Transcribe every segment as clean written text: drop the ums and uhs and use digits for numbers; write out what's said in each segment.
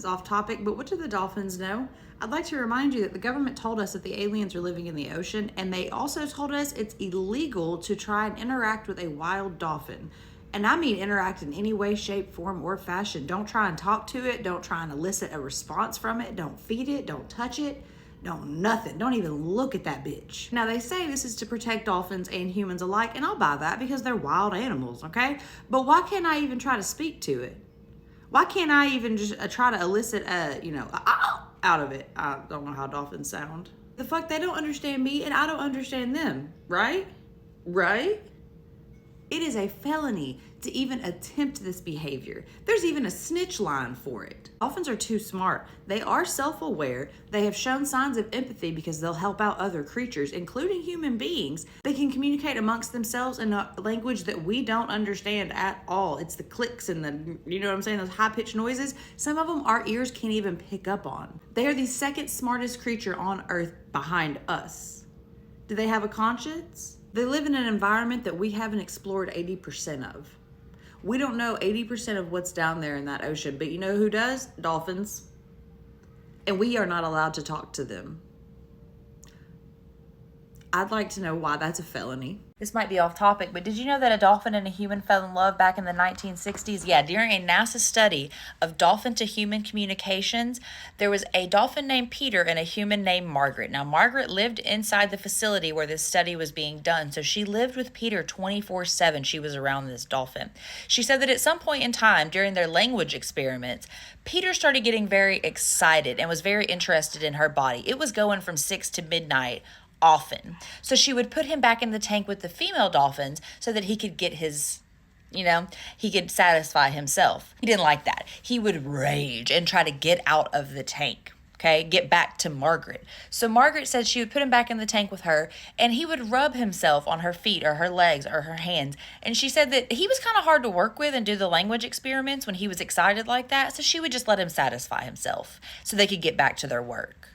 is off topic, but what do the dolphins know? I'd like to remind you that the government told us that the aliens are living in the ocean, and they also told us it's illegal to try and interact with a wild dolphin. And I mean interact in any way, shape, form, or fashion. Don't try and talk to it. Don't try and elicit a response from it. Don't feed it. Don't touch it. Don't nothing. Don't even look at that bitch. Now, they say this is to protect dolphins and humans alike, and I'll buy that because they're wild animals, okay? But why can't I even try to speak to it? Why can't I even just try to elicit out of it? I don't know how dolphins sound. The fuck, they don't understand me and I don't understand them, right? Right? It is a felony to even attempt this behavior. There's even a snitch line for it. Dolphins are too smart. They are self-aware. They have shown signs of empathy because they'll help out other creatures, including human beings. They can communicate amongst themselves in a language that we don't understand at all. It's the clicks and the, you know what I'm saying, those high-pitched noises. Some of them our ears can't even pick up on. They are the second smartest creature on Earth behind us. Do they have a conscience? They live in an environment that we haven't explored 80% of. We don't know 80% of what's down there in that ocean, but you know who does? Dolphins. And we are not allowed to talk to them. I'd like to know why that's a felony. This might be off topic, but did you know that a dolphin and a human fell in love back in the 1960s? Yeah, during a NASA study of dolphin to human communications, there was a dolphin named Peter and a human named Margaret. Now, Margaret lived inside the facility where this study was being done, so she lived with Peter 24/7. She was around this dolphin. She said that at some point in time during their language experiments, Peter started getting very excited and was very interested in her body. It was going from 6 to midnight often. So she would put him back in the tank with the female dolphins so that he could get his, he could satisfy himself. He didn't like that. He would rage and try to get out of the tank. Okay, get back to Margaret. So Margaret said she would put him back in the tank with her, and he would rub himself on her feet or her legs or her hands. And she said that he was kind of hard to work with and do the language experiments when he was excited like that. So she would just let him satisfy himself so they could get back to their work.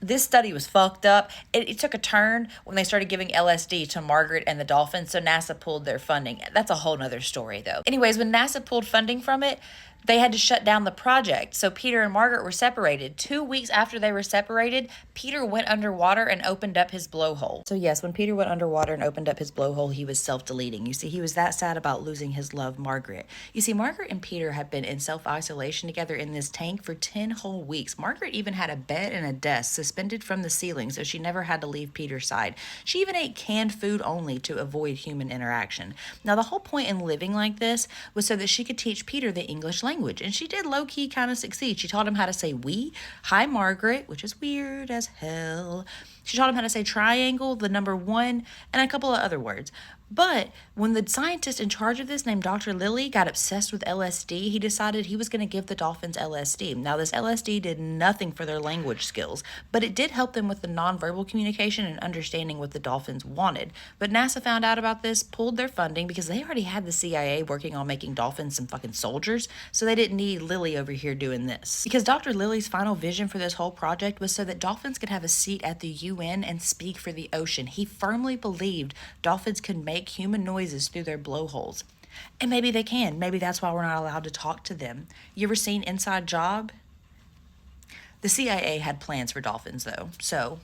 This study was fucked up. It took a turn when they started giving LSD to Margaret and the dolphins, so NASA pulled their funding. That's a whole nother story, though. Anyways, when NASA pulled funding from it, they had to shut down the project. So Peter and Margaret were separated. 2 weeks after they were separated, Peter went underwater and opened up his blowhole. So yes, when Peter went underwater and opened up his blowhole, he was self-deleting. You see, he was that sad about losing his love, Margaret. You see, Margaret and Peter have been in self-isolation together in this tank for 10 whole weeks. Margaret even had a bed and a desk suspended from the ceiling, so she never had to leave Peter's side. She even ate canned food only to avoid human interaction. Now, the whole point in living like this was so that she could teach Peter the English language, and she did low-key kind of succeed. She taught him how to say we, hi Margaret, which is weird as hell. She taught him how to say triangle, the number 1, and a couple of other words. But when the scientist in charge of this named Dr. Lilly got obsessed with LSD, he decided he was going to give the dolphins LSD. Now, this LSD did nothing for their language skills, but it did help them with the nonverbal communication and understanding what the dolphins wanted. But NASA found out about this, pulled their funding because they already had the CIA working on making dolphins some fucking soldiers, so they didn't need Lilly over here doing this. Because Dr. Lilly's final vision for this whole project was so that dolphins could have a seat at the UN and speak for the ocean. He firmly believed dolphins could make human noises through their blowholes. And maybe they can. Maybe that's why we're not allowed to talk to them. You ever seen Inside Job? The CIA had plans for dolphins, though. So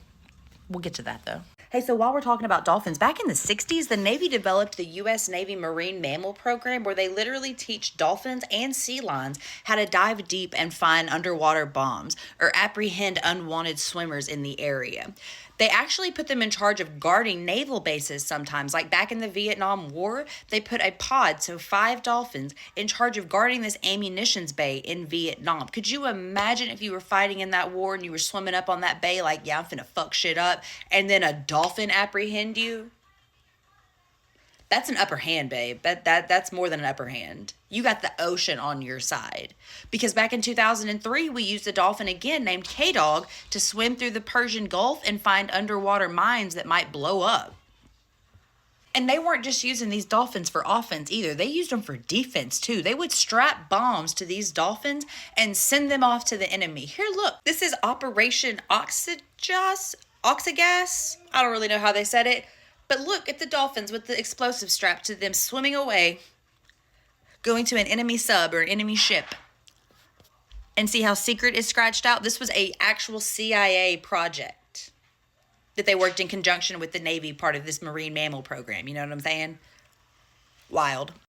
we'll get to that, though. Hey, so while we're talking about dolphins, back in the 60s, the Navy developed the U.S. Navy Marine Mammal Program, where they literally teach dolphins and sea lions how to dive deep and find underwater bombs or apprehend unwanted swimmers in the area. They actually put them in charge of guarding naval bases sometimes. Like back in the Vietnam War, they put a pod, so 5 dolphins, in charge of guarding this ammunitions bay in Vietnam. Could you imagine if you were fighting in that war and you were swimming up on that bay like, yeah, I'm finna fuck shit up, and then a dolphin apprehend you? That's an upper hand, babe. That's more than an upper hand. You got the ocean on your side. Because back in 2003, we used a dolphin again named K-Dog to swim through the Persian Gulf and find underwater mines that might blow up. And they weren't just using these dolphins for offense either. They used them for defense too. They would strap bombs to these dolphins and send them off to the enemy. Here, look. This is Operation Oxygas. I don't really know how they said it. But look at the dolphins with the explosive strapped to them, swimming away, going to an enemy sub or an enemy ship. And see how secret is scratched out? This was a actual CIA project that they worked in conjunction with the Navy, part of this marine mammal program. You know what I'm saying? Wild.